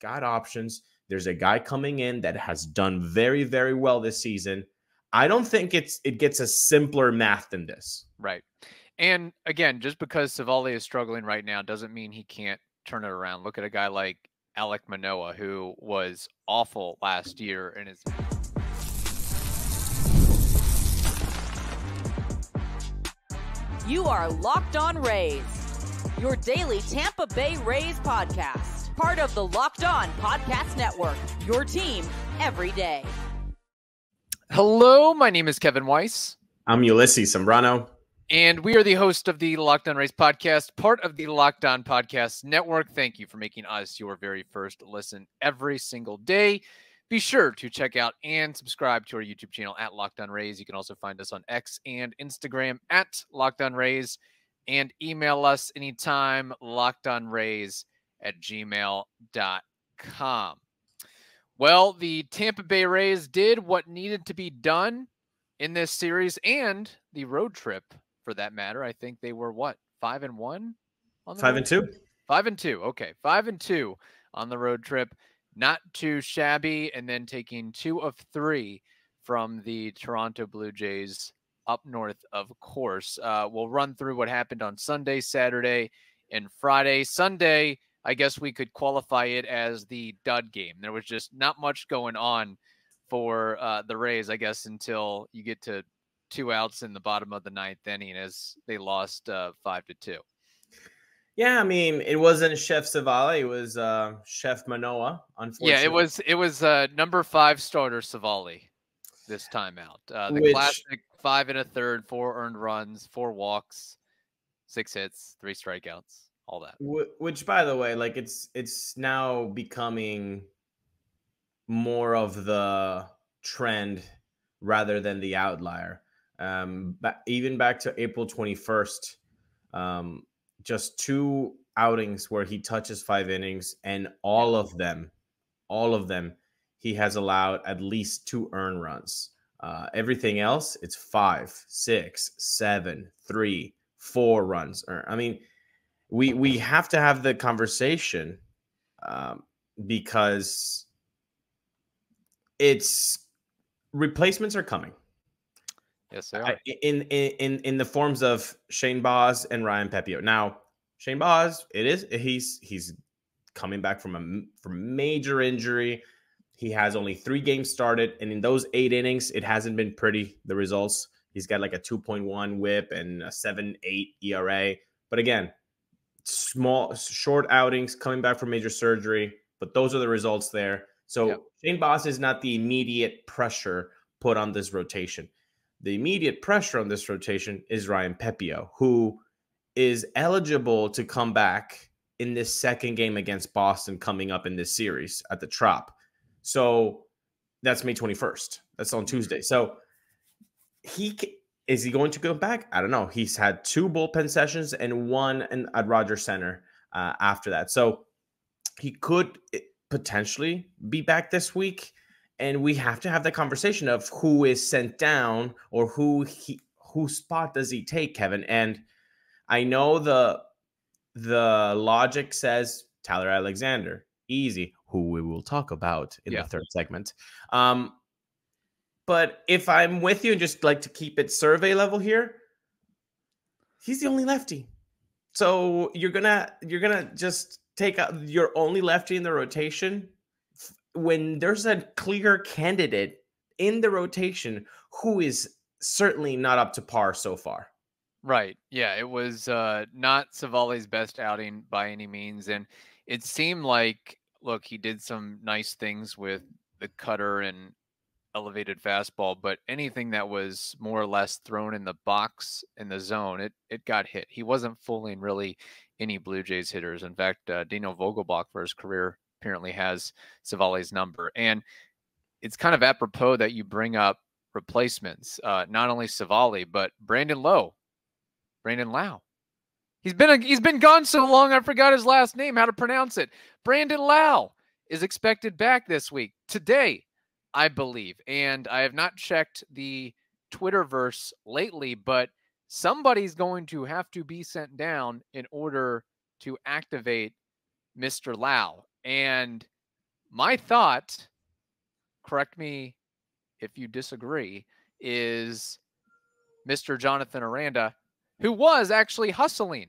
got options. There's a guy coming in that has done very, very well this season. I don't think it gets a simpler math than this. Right. And again, just because Civale is struggling right now doesn't mean he can't turn it around. Look at a guy like Alek Manoah, who was awful last year and is. You are Locked On Rays, your daily Tampa Bay Rays podcast. Part of the Locked On Podcast Network, your team every day. Hello, my name is Kevin Weiss. I'm Ulises Sambrano. And we are the host of the Locked On Rays podcast, part of the Locked On Podcast Network. Thank you for making us your very first listen every single day. Be sure to check out and subscribe to our YouTube channel at Locked On Rays. You can also find us on X and Instagram at Locked On Rays, and email us anytime, lockedonrays@gmail.com. Well, the Tampa Bay Rays did what needed to be done in this series, and the road trip, for that matter. I think they were, 5-1 on the 5-2. 5-2. Okay, 5-2 on the road trip. Not too shabby, and then taking 2 of 3 from the Toronto Blue Jays up north, of course. We'll run through what happened on Sunday, Saturday, and Friday. Sunday, I guess we could qualify it as the dud game. There was just not much going on for the Rays, I guess, until you get to 2 outs in the bottom of the 9th inning as they lost 5-2. Yeah, I mean, it wasn't Chef Civale, it was Chef Manoah, unfortunately. Yeah, it was number 5 starter Civale this time out. The classic 5 1/3, 4 earned runs, 4 walks, 6 hits, 3 strikeouts, all that. Which, by the way, like it's now becoming more of the trend rather than the outlier. But even back to April 21st, just 2 outings where he touches 5 innings, and all of them, he has allowed at least 2 earned runs. Everything else, it's 5, 6, 7, 3, 4 runs. I mean, we have to have the conversation because replacements are coming. Yes, they are. In the forms of Shane Baz and Ryan Pepiot. Now, Shane Baz, he's coming back from a major injury. He has only 3 games started, and in those 8 innings, it hasn't been pretty, the results. He's got like a 2.1 whip and a 7.8 ERA. But again, short outings, coming back from major surgery, but those are the results there. So Shane Baz is not the immediate pressure put on this rotation. The immediate pressure on this rotation is Ryan Pepiot, who is eligible to come back in this second game against Boston coming up in this series at the Trop. So that's May 21st. That's on Tuesday. So is he going to go back? I don't know. He's had 2 bullpen sessions and 1 at Rogers Center after that. So he could potentially be back this week. And we have to have the conversation of who is sent down or whose spot does he take, Kevin. And I know the logic says Tyler Alexander, easy, who we will talk about in the 3rd segment. But if I'm with you and just like to keep it survey level here, he's the only lefty. So you're gonna just take out your only lefty in the rotation when there's a clear candidate in the rotation who is certainly not up to par so far. Right. Yeah, it was not Civale's best outing by any means. And it seemed like, look, he did some nice things with the cutter and elevated fastball, but anything that was more or less thrown in the box in the zone, it got hit. He wasn't fooling really any Blue Jays hitters. In fact, Dino Vogelbach for his career apparently has Civale's number. And it's kind of apropos that you bring up replacements, not only Civale, but Brandon Lau. He's been gone so long, I forgot his last name, how to pronounce it. Brandon Lau is expected back this week, today, I believe. And I have not checked the Twitterverse lately, but somebody's going to have to be sent down in order to activate Mr. Lau. And my thought, correct me if you disagree, is Mr. Jonathan Aranda, who was actually hustling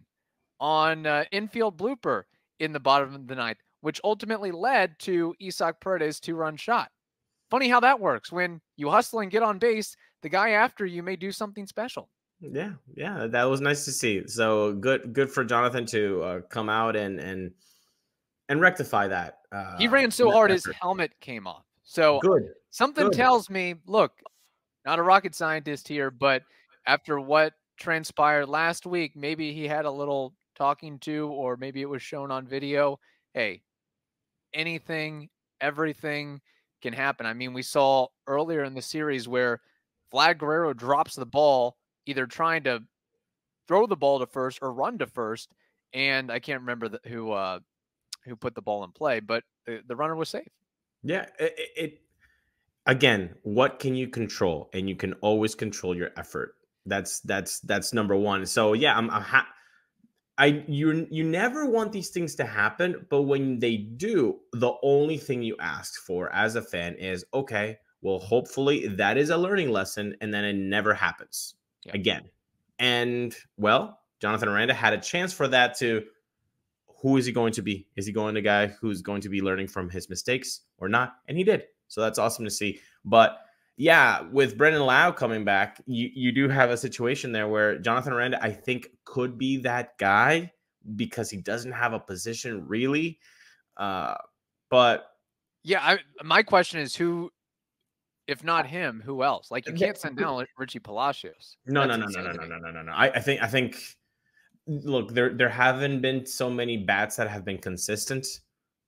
on infield blooper in the bottom of the ninth, which ultimately led to Isaac Paredes' 2-run shot. Funny how that works. When you hustle and get on base, the guy after you may do something special. Yeah, that was nice to see. So good for Jonathan to come out and rectify that. He ran so hard his helmet came off. So something tells me, look, not a rocket scientist here, but after what transpired last week, maybe he had a little talking to, or maybe it was shown on video. Hey, anything, everything can happen. I mean, we saw earlier in the series where Vlad Guerrero drops the ball, either trying to throw the ball to first or run to first, and I can't remember who put the ball in play, but the runner was safe. Yeah, it again, what can you control? And you can always control your effort. That's number one. So yeah, you never want these things to happen, but when they do, the only thing you ask for as a fan is, okay, well, hopefully that is a learning lesson, and then it never happens again. And well, Jonathan Aranda had a chance for that to. Who is he going to be? Is he going to guy who's going to be learning from his mistakes or not? And he did. So that's awesome to see. But yeah, with Brendan Lau coming back, you do have a situation there where Jonathan Aranda, I think, could be that guy because he doesn't have a position really. But yeah, my question is who, if not him, who else? Like, you can't send down Richie Palacios. No. I think. Look, there haven't been so many bats that have been consistent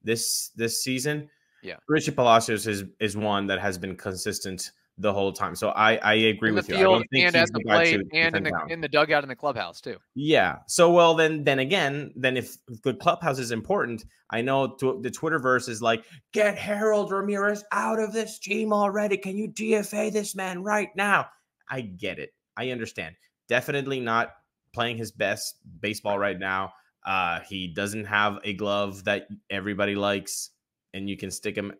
this season. Yeah, Richie Palacios is one that has been consistent the whole time. So I agree with you. I don't think and at the plate and in the dugout in the clubhouse too. Yeah. So well then again, if the clubhouse is important, I know the Twitterverse is like, get Harold Ramirez out of this team already. Can you DFA this man right now? I get it. I understand. Definitely not playing his best baseball right now. He doesn't have a glove that everybody likes, and you can stick him,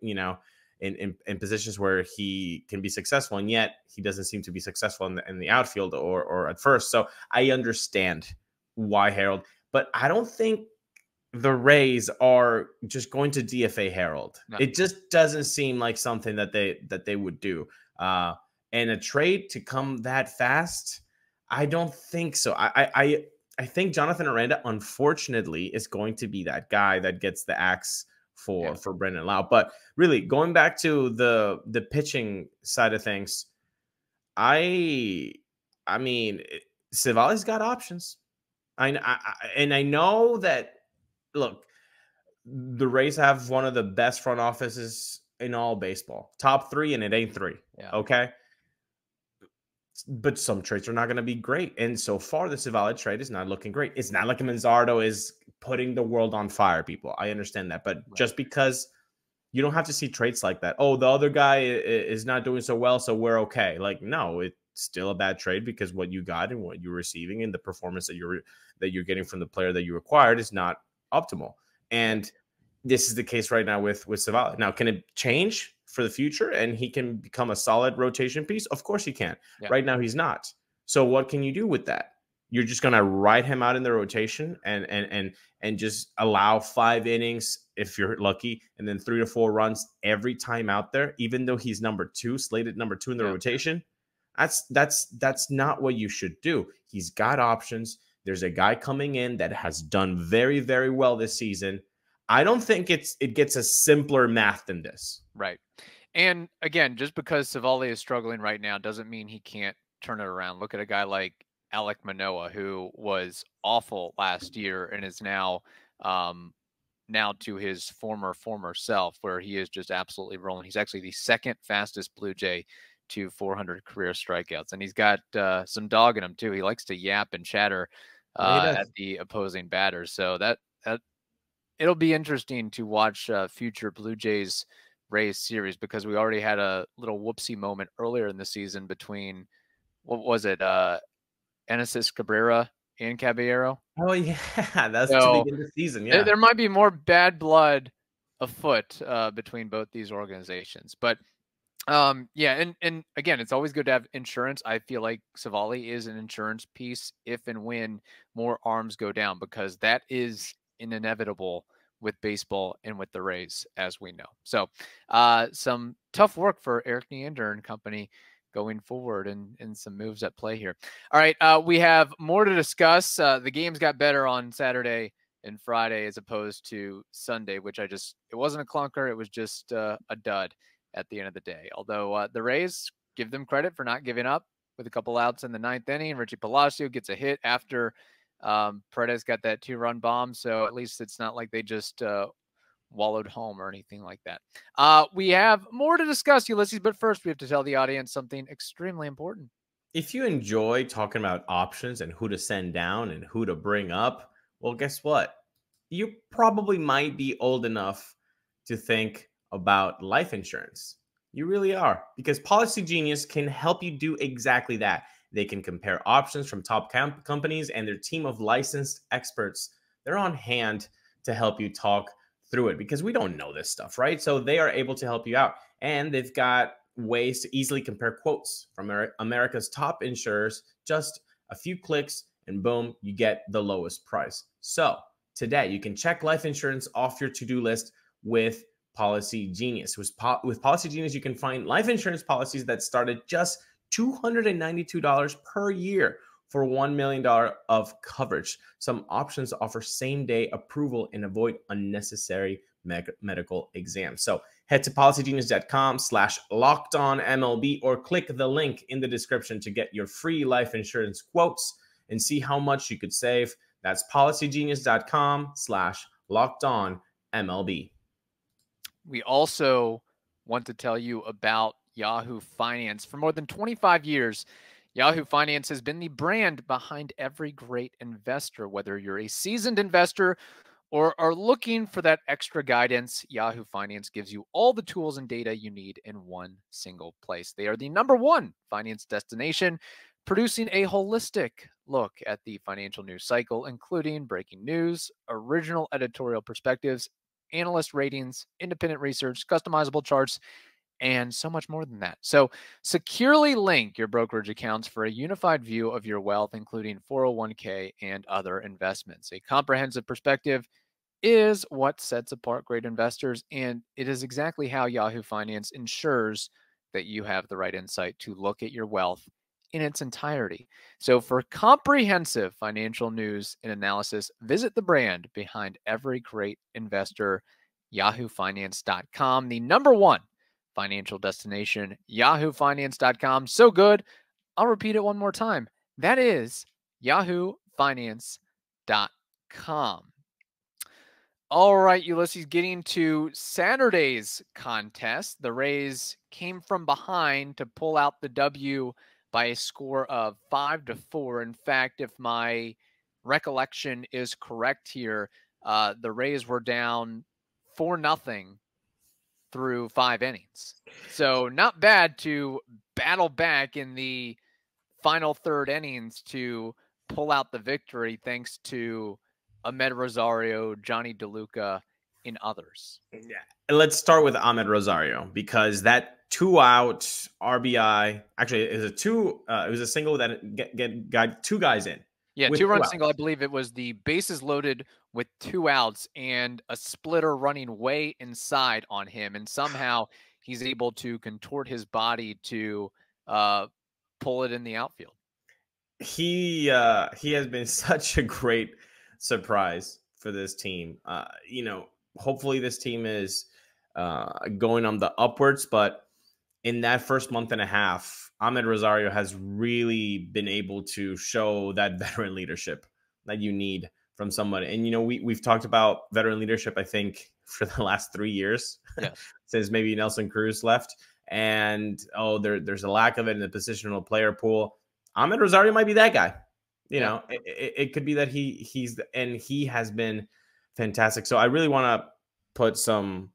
in positions where he can be successful, and yet he doesn't seem to be successful in the outfield or at first. So I understand why Harold, but I don't think the Rays are just going to DFA Harold. No. It just doesn't seem like something that they would do. And a trade to come that fast, I don't think so. I think Jonathan Aranda, unfortunately, is going to be that guy that gets the axe for Brendan Lau. But really, going back to the pitching side of things, I mean, Civale's got options. I know that. Look, the Rays have one of the best front offices in all baseball, top 3, and it ain't 3. Yeah. Okay. But some trades are not going to be great. And so far, the Civale trade is not looking great. It's not like Manzardo is putting the world on fire, people. I understand that. But just because you don't have to see traits like that. Oh, the other guy is not doing so well, so we're okay. Like, no, it's still a bad trade because what you got and what you're receiving and the performance that you're getting from the player that you acquired is not optimal. And this is the case right now with Civale. Now, can it change for the future and he can become a solid rotation piece? Of course he can. Yeah. Right now he's not. So what can you do with that? You're just going to ride him out in the rotation and just allow 5 innings if you're lucky, and then 3 to 4 runs every time out there, even though he's slated number 2 in the rotation. That's not what you should do. He's got options. There's a guy coming in that has done very, very well this season. I don't think it gets a simpler math than this. Right. And again, just because Civale is struggling right now doesn't mean he can't turn it around. Look at a guy like Alek Manoah, who was awful last year and is now to his former self, where he is just absolutely rolling. He's actually the 2nd fastest Blue Jay to 400 career strikeouts, and he's got some dog in him too. He likes to yap and chatter at the opposing batters. So that it'll be interesting to watch future Blue Jays Rays series, because we already had a little whoopsie moment earlier in the season between, what was it, Enesis Cabrera and Caballero. Oh yeah, that's to begin the season. Yeah, there might be more bad blood afoot between both these organizations. But yeah, and again, it's always good to have insurance. I feel like Civale is an insurance piece if and when more arms go down, because that is an inevitable with baseball and with the Rays, as we know. So some tough work for Eric Neander and company going forward, and some moves at play here. All right, we have more to discuss. The games got better on Saturday and Friday as opposed to Sunday, which it wasn't a clunker. It was just a dud at the end of the day. Although the Rays, give them credit for not giving up with a couple outs in the 9th inning. Richie Palacio gets a hit after Paredes got that 2-run bomb. So at least it's not like they just wallowed home or anything like that. We have more to discuss, Ulises, but first we have to tell the audience something extremely important. If you enjoy talking about options and who to send down and who to bring up, well, guess what? You probably might be old enough to think about life insurance. You really are, because Policygenius can help you do exactly that. They can compare options from top companies, and their team of licensed experts, they're on hand to help you talk through it, because we don't know this stuff, right? So they are able to help you out, and they've got ways to easily compare quotes from America's top insurers. Just a few clicks and boom, you get the lowest price. So today you can check life insurance off your to-do list with Policygenius. With Policygenius, you can find life insurance policies that start at just $292 per year for $1 million of coverage. Some options offer same-day approval and avoid unnecessary medical exams. So head to policygenius.com/lockedonmlb or click the link in the description to get your free life insurance quotes and see how much you could save. That's policygenius.com/lockedonmlb. We also want to tell you about Yahoo Finance. For more than 25 years, Yahoo Finance has been the brand behind every great investor. Whether you're a seasoned investor or are looking for that extra guidance, Yahoo Finance gives you all the tools and data you need in one single place. They are the #1 finance destination, producing a holistic look at the financial news cycle, including breaking news, original editorial perspectives, analyst ratings, independent research, customizable charts, and so much more than that. So securely link your brokerage accounts for a unified view of your wealth, including 401k and other investments. A comprehensive perspective is what sets apart great investors, and it is exactly how Yahoo Finance ensures that you have the right insight to look at your wealth in its entirety. So for comprehensive financial news and analysis, visit the brand behind every great investor, yahoofinance.com, the #1 financial destination, yahoofinance.com. So good, I'll repeat it one more time. That is yahoofinance.com. All right, Ulises, getting to Saturday's contest. The Rays came from behind to pull out the W by a score of 5-4. In fact, if my recollection is correct here, the Rays were down 4-0 through 5 innings. So not bad to battle back in the final 3rd innings to pull out the victory, thanks to Ahmed Rosario, Jonny DeLuca, and others. Yeah, let's start with Ahmed Rosario, because that 2-out RBI, actually it was a single that got 2 guys in. Yeah, 2-run single. I believe it was the bases loaded with 2 outs and a splitter running way inside on him, and somehow he's able to contort his body to pull it in the outfield. He has been such a great surprise for this team. Hopefully this team is going on the upwards, but in that first month and a half, Ahmed Rosario has really been able to show that veteran leadership that you need from someone. And, we've talked about veteran leadership, I think, for the last 3 years, yes. since maybe Nelson Cruz left. And, there's a lack of it in the positional player pool. Ahmed Rosario might be that guy. It could be that he has been fantastic. So I really want to put some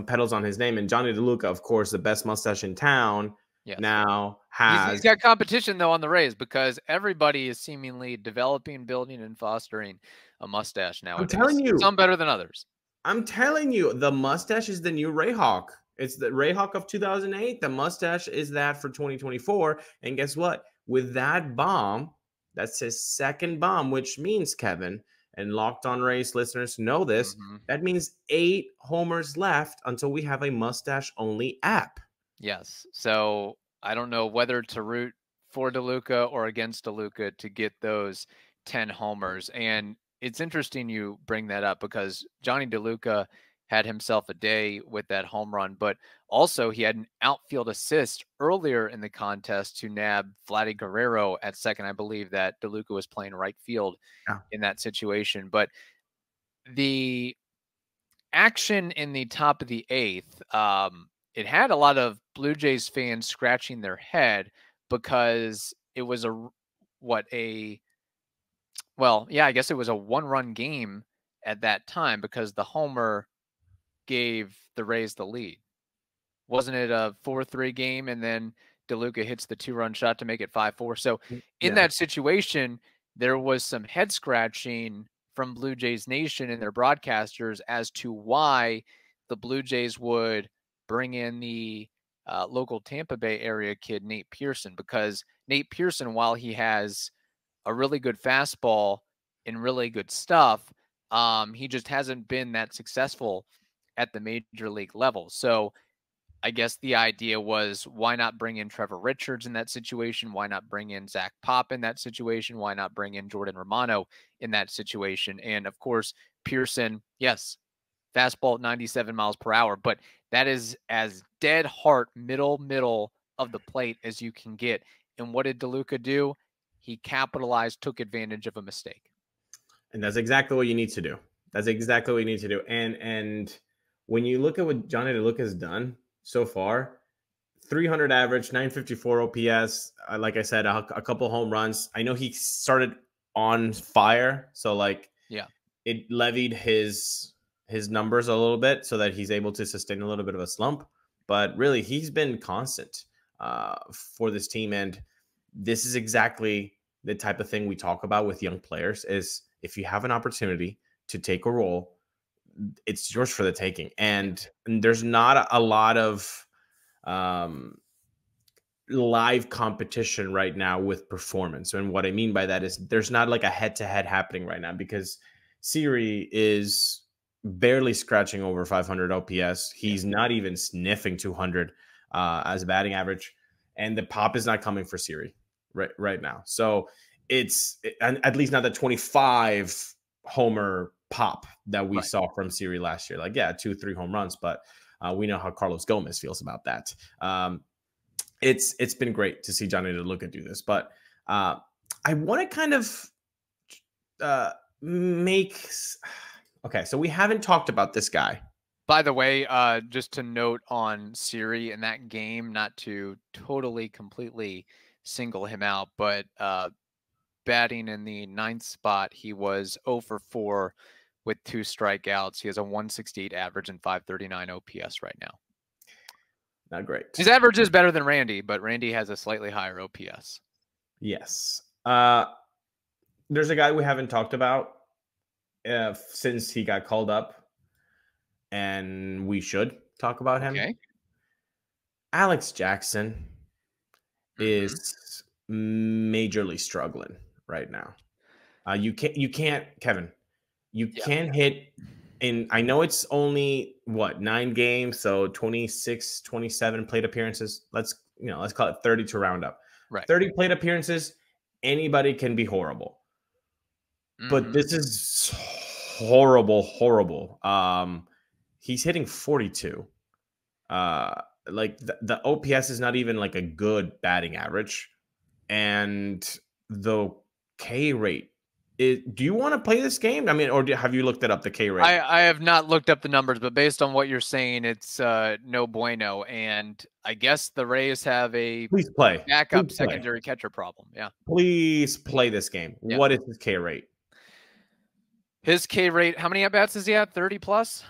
pedals on his name. And Jonny DeLuca, of course, the best mustache in town, yes. now has. He's got competition, though, on the Rays, because everybody is seemingly developing, building, and fostering a mustache nowadays. I'm telling you. Some better than others. I'm telling you, the mustache is the new Rayhawk. It's the Rayhawk of 2008. The mustache is that for 2024. And guess what? With that bomb, that's his second bomb, which means, Kevin, and Locked On Rays listeners know this, that means 8 homers left until we have a mustache-only app. Yes. So I don't know whether to root for DeLuca or against DeLuca to get those 10 homers. And it's interesting you bring that up because Jonny DeLuca had himself a day with that home run, but also he had an outfield assist earlier in the contest to nab Vladdy Guerrero at second. I believe that DeLuca was playing right field in that situation. But the action in the top of the 8th, it had a lot of Blue Jays fans scratching their head because it was I guess it was a 1-run game at that time because the homer gave the Rays the lead. Wasn't it a 4-3 game? And then DeLuca hits the 2-run shot to make it 5-4. So in that situation, there was some head scratching from Blue Jays Nation and their broadcasters as to why the Blue Jays would bring in the local Tampa Bay area kid, Nate Pearson, because Nate Pearson, while he has a really good fastball and really good stuff, he just hasn't been that successful at the major league level. So I guess the idea was, why not bring in Trevor Richards in that situation? Why not bring in Zach Pop in that situation? Why not bring in Jordan Romano in that situation? And of course, Pearson, yes, fastball at 97 miles per hour, but that is as dead heart middle of the plate as you can get. And what did DeLuca do? He capitalized, took advantage of a mistake. And that's exactly what you need to do. That's exactly what you need to do. And when you look at what Jonny DeLuca has done so far, 300 average, 954 OPS. Like I said, a couple home runs. I know he started on fire, so it levied his numbers a little bit so that he's able to sustain a little bit of a slump. But really, he's been constant for this team, and this is exactly the type of thing we talk about with young players: is if you have an opportunity to take a role, it's yours for the taking. And there's not a lot of live competition right now with performance. And what I mean by that is there's not like a head-to-head happening right now because Siri is barely scratching over 500 OPS. He's not even sniffing 200 as a batting average. And the pop is not coming for Siri right now. So it's at least not the 25 homer pop that we saw from Siri last year. 2-3 home runs, but we know how Carlos Gomez feels about that. It's been great to see Jonny DeLuca do this, but I want to kind of okay, so we haven't talked about this guy. By the way, just to note on Siri in that game, not to totally completely single him out, but batting in the 9th spot, he was 0 for 4 with 2 strikeouts. He has a 168 average and 539 OPS right now. Not great. His average is better than Randy, but Randy has a slightly higher OPS. Yes. There's a guy we haven't talked about since he got called up, and we should talk about him. Okay. Alex Jackson is majorly struggling right now. You can't, Kevin. You can't hit in. I know it's only 9 games, so 26, 27 plate appearances. Let's call it 30 to round up. Right. 30 plate appearances. Anybody can be horrible, but this is horrible. He's hitting 42. The OPS is not even like a good batting average, and the K rate. Do you want to play this game? I mean, or have you looked it up, the K rate? I have not looked up the numbers, but based on what you're saying, it's no bueno. And I guess the Rays have a backup secondary catcher problem. Yeah. Please play this game. Yeah. What is his K rate? His K rate, how many at-bats is he at? 30 plus?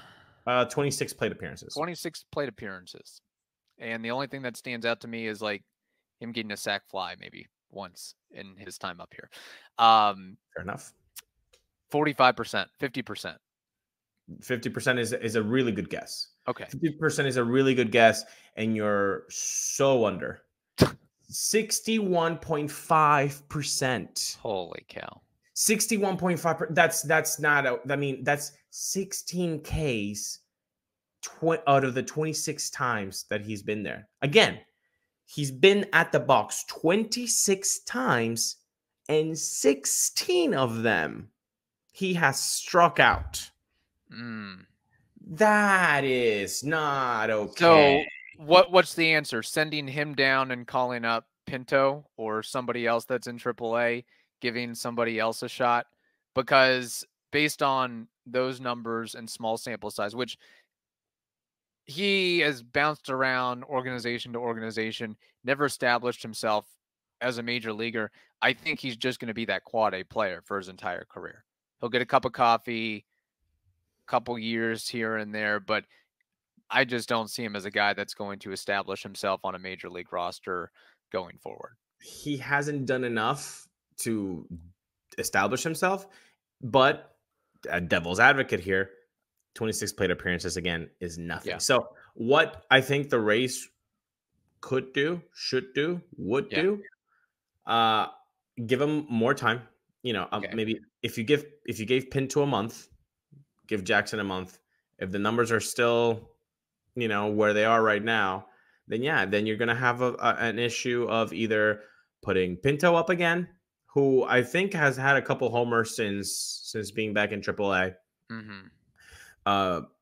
26 plate appearances. 26 plate appearances. And the only thing that stands out to me is like him getting a sac fly maybe once in his time up here. Fair enough. 45%, 50%. 50% is a really good guess. Okay. 50% is a really good guess, and you're so under. 61.5%. Holy cow. 61.5%. That's not I mean, that's 16 Ks out of the 26 times that he's been there. Again, he's been at the box 26 times, and 16 of them he has struck out. That is not okay. So what's the answer? Sending him down and calling up Pinto or somebody else that's in AAA, giving somebody else a shot? Because based on those numbers and small sample size, which he has bounced around organization to organization, never established himself as a major leaguer, I think he's just going to be that quad A player for his entire career. He'll get a cup of coffee, couple years here and there, but I just don't see him as a guy that's going to establish himself on a major league roster going forward. He hasn't done enough to establish himself, but a devil's advocate here, 26 plate appearances again is nothing. Yeah. So what I think the Rays could do, should do, would do, give him more time. You know, maybe if you gave Pinto a month, give Jackson a month. If the numbers are still, you know, where they are right now, then you're going to have an issue of either putting Pinto up again, who I think has had a couple homers since being back in AAA.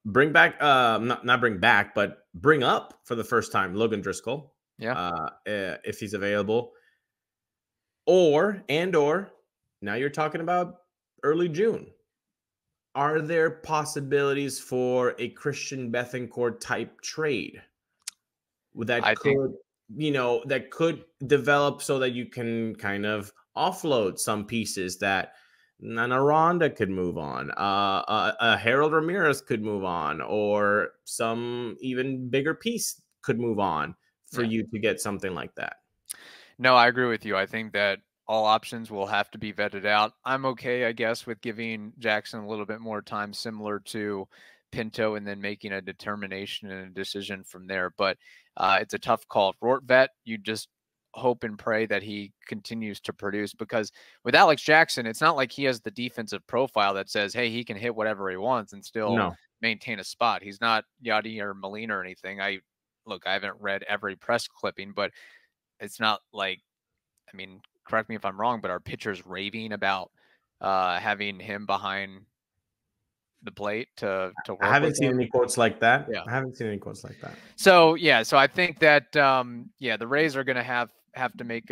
Bring back, not bring back, but bring up for the first time Logan Driscoll. If he's available. Or now you're talking about early June. Are there possibilities for a Christian Bethancourt type trade that could develop so that you can kind of offload some pieces that Nana Ronda could move on, a Harold Ramirez could move on, or some even bigger piece could move on for you to get something like that? No, I agree with you. I think that all options will have to be vetted out. I'm okay, I guess, with giving Jackson a little bit more time, similar to Pinto, and then making a determination and a decision from there. But it's a tough call. Rort vet, you just hope and pray that he continues to produce, because with Alex Jackson, it's not like he has the defensive profile that says, hey, he can hit whatever he wants and still maintain a spot. He's not Yachty or Molina or anything. I haven't read every press clipping, but it's not like, I mean, correct me if I'm wrong, but are pitchers raving about having him behind the plate to work? I haven't seen any quotes like that. Yeah. I haven't seen any quotes like that. So I think that the Rays are going to have to make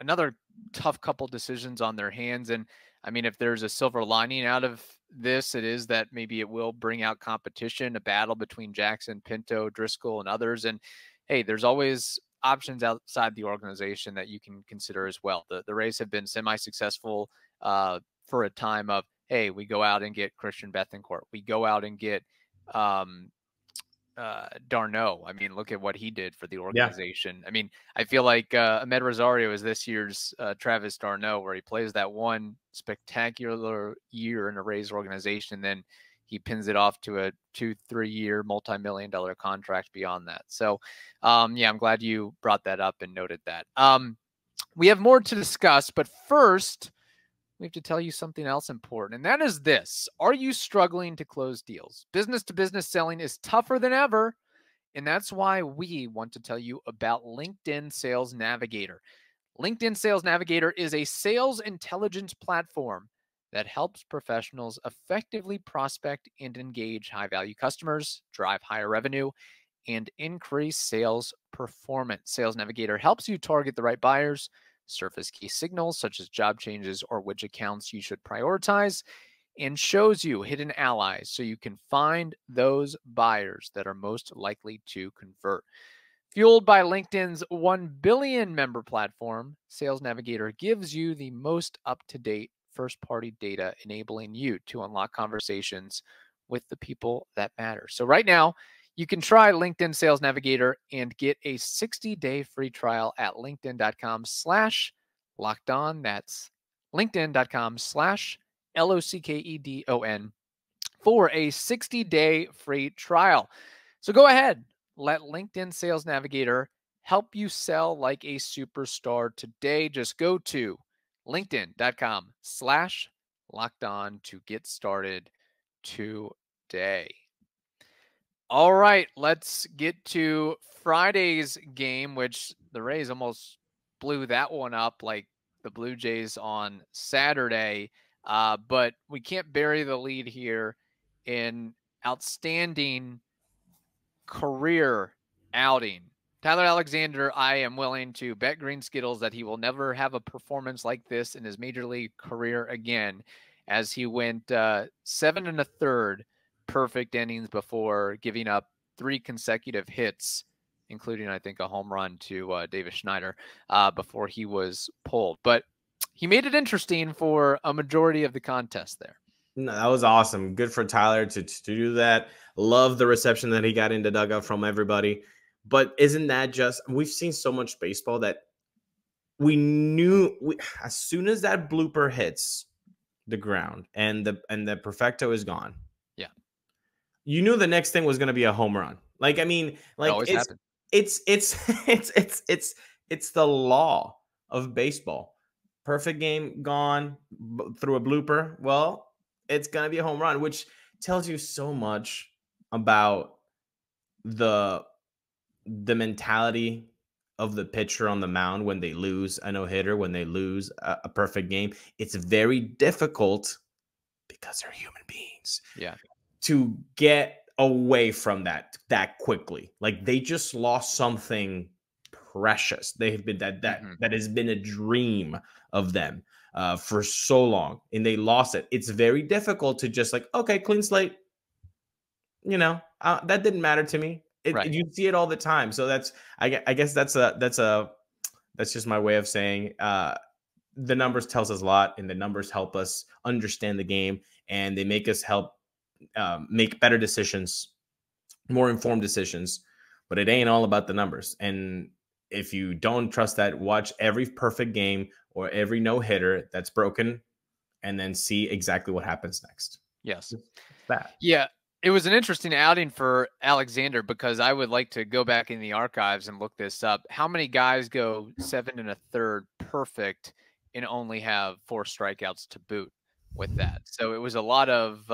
another tough couple decisions on their hands. And I mean, if there's a silver lining out of this, it is that maybe it will bring out competition, a battle between Jackson, Pinto, Driscoll, and others. And hey, there's always options outside the organization that you can consider as well. The Rays have been semi-successful for a time of, hey, we go out and get Christian Bethancourt. We go out and get d'Arnaud. I mean, look at what he did for the organization. Yeah. I mean, I feel like Ahmed Rosario is this year's Travis d'Arnaud, where he plays that one spectacular year in a Rays organization, and then he pins it off to a 2-3 year multi-million-dollar contract beyond that. So, I'm glad you brought that up and noted that. We have more to discuss, but first, we have to tell you something else important, and that is this. Are you struggling to close deals? Business-to-business selling is tougher than ever, and that's why we want to tell you about LinkedIn Sales Navigator. LinkedIn Sales Navigator is a sales intelligence platform that helps professionals effectively prospect and engage high-value customers, drive higher revenue, and increase sales performance. Sales Navigator helps you target the right buyers, surface key signals such as job changes or which accounts you should prioritize, and shows you hidden allies so you can find those buyers that are most likely to convert. Fueled by LinkedIn's 1 billion member platform, Sales Navigator gives you the most up-to-date first-party data, enabling you to unlock conversations with the people that matter. So right now, you can try LinkedIn Sales Navigator and get a 60-day free trial at linkedin.com/lockedon. That's linkedin.com/LOCKEDON for a 60-day free trial. So go ahead, let LinkedIn Sales Navigator help you sell like a superstar today. Just go to linkedin.com/lockedon to get started today. All right, let's get to Friday's game, which the Rays almost blew that one up like the Blue Jays on Saturday. But we can't bury the lead here in outstanding career outing. Tyler Alexander, I am willing to bet green Skittles that he will never have a performance like this in his major league career again, as he went 7 1/3 perfect innings before giving up 3 consecutive hits, including, I think, a home run to Davis Schneider before he was pulled. But he made it interesting for a majority of the contest there. No, that was awesome. Good for Tyler to do that. Love the reception that he got in the dugout from everybody. But isn't that just, we've seen so much baseball that we knew as soon as that blooper hits the ground and the perfecto is gone. Yeah. You knew the next thing was going to be a home run. Like, I mean, like it's the law of baseball. Perfect game gone through a blooper. Well, it's going to be a home run, which tells you so much about the mentality of the pitcher on the mound when they lose a no-hitter, when they lose a perfect game. It's very difficult, because they're human beings, to get away from that quickly. Like, they just lost something precious. They have been that has been a dream of them for so long, and they lost it. It's very difficult to just like, okay, clean slate, that didn't matter to me. You see it all the time. So that's, I guess that's just my way of saying the numbers tells us a lot, and the numbers help us understand the game, and they make us help make better decisions, more informed decisions. But it ain't all about the numbers. And if you don't trust that, watch every perfect game or every no-hitter that's broken, and then see exactly what happens next. Yes. That. Yeah. It was an interesting outing for Alexander, because I would like to go back in the archives and look this up. How many guys go 7 1/3 perfect and only have 4 strikeouts to boot with that? So it was a lot of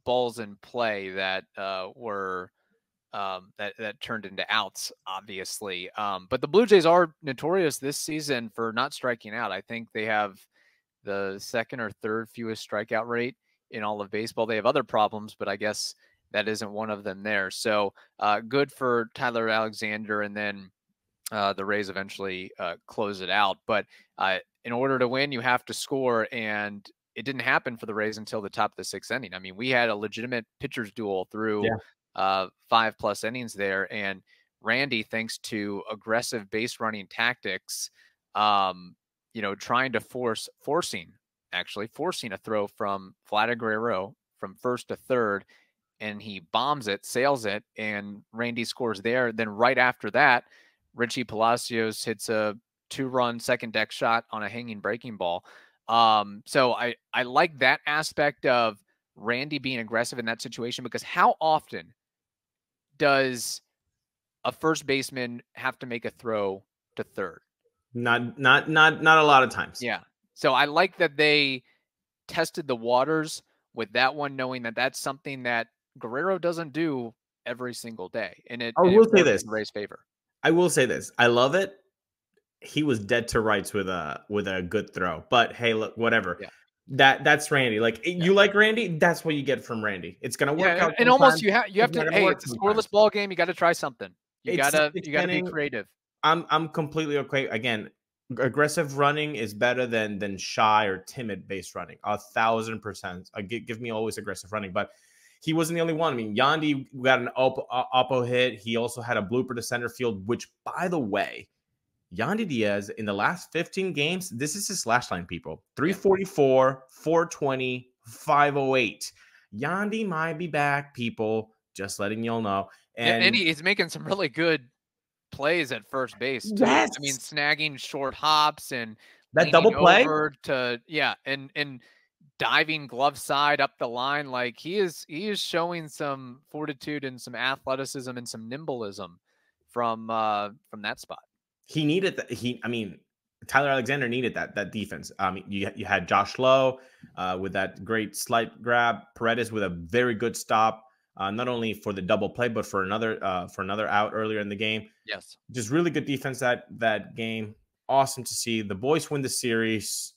balls in play that were that turned into outs, obviously. But the Blue Jays are notorious this season for not striking out. I think they have the 2nd or 3rd fewest strikeout rate in all of baseball. They have other problems, but I guess that isn't one of them there. So good for Tyler Alexander. And then the Rays eventually close it out. But in order to win, you have to score. And it didn't happen for the Rays until the top of the 6th inning. I mean, we had a legitimate pitcher's duel through 5+ innings there. And Randy, thanks to aggressive base running tactics, trying to forcing a throw from Vladimir Guerrero from 1st to 3rd, and he bombs it, sails it, and Randy scores there. Then right after that, Richie Palacios hits a 2-run second deck shot on a hanging breaking ball. So I like that aspect of Randy being aggressive in that situation, because how often does a first baseman have to make a throw to 3rd? Not a lot of times. Yeah. So I like that they tested the waters with that one, knowing that that's something that Guerrero doesn't do every single day. And I will say this in Ray's favor. I will say this. I love it. He was dead to rights with a good throw. But hey, look, whatever. Yeah. That's Randy. Like, you like Randy, that's what you get from Randy. It's gonna work out. And almost you have to. Hey, it's a scoreless ball game. You got to try something. You gotta be creative. I'm completely okay. Again, aggressive running is better than shy or timid base running. 1,000%. Give me always aggressive running, but he wasn't the only one. I mean, Yandy got an oppo hit. He also had a blooper to center field, which, by the way, Yandy Diaz in the last 15 games, this is his slash line, people. 344, 420, 508. Yandy might be back, people. Just letting y'all know. And he's making some really good plays at first base too. Yes. I mean, snagging short hops and that double play and diving glove side up the line. Like he is showing some fortitude and some athleticism and some nimbleism from that spot. He needed that. Tyler Alexander needed that defense. You had Josh Lowe with that great slight grab, Paredes with a very good stop, not only for the double play but for another out earlier in the game. Yes, just really good defense that game. Awesome to see the boys win the series.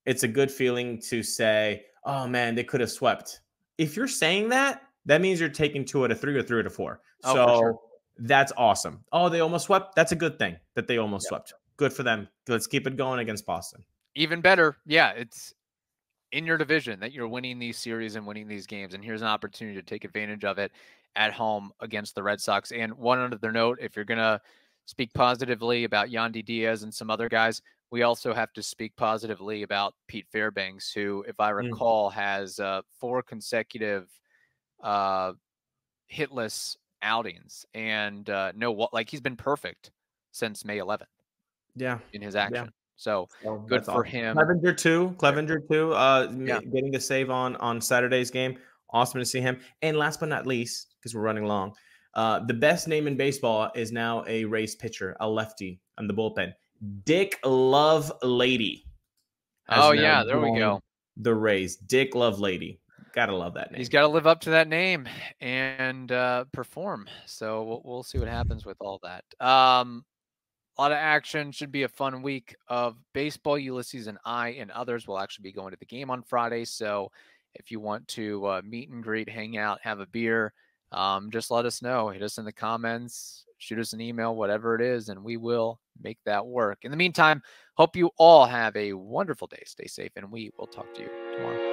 It's a good feeling to say, oh man, they could have swept. If you're saying that, that means you're taking 2 out of 3 or 3 out of 4. Oh, so for sure. That's awesome. Oh, they almost swept. That's a good thing that they almost swept. Good for them. Let's keep it going against Boston. Even better. Yeah, it's in your division that you're winning these series and winning these games. And here's an opportunity to take advantage of it at home against the Red Sox. And one other note, if you're going to speak positively about Yandy Diaz and some other guys, we also have to speak positively about Pete Fairbanks, who, if I recall, has 4 consecutive hitless outings. And he's been perfect since May 11th. Yeah. In his action. Yeah. So good for him. Clevenger too, getting the save on Saturday's game. Awesome to see him. And last but not least, because we're running long, the best name in baseball is now a Rays pitcher, a lefty on the bullpen. Dick Lovelady. Oh yeah, there we go. The Rays, Dick Lovelady. Gotta love that name. He's got to live up to that name and perform. So we'll see what happens with all that. A lot of action. Should be a fun week of baseball. Ulises and I and others will actually be going to the game on Friday. So if you want to meet and greet, hang out, have a beer, just let us know. Hit us in the comments, shoot us an email, whatever it is, and we will make that work. In the meantime, hope you all have a wonderful day. Stay safe, and we will talk to you tomorrow.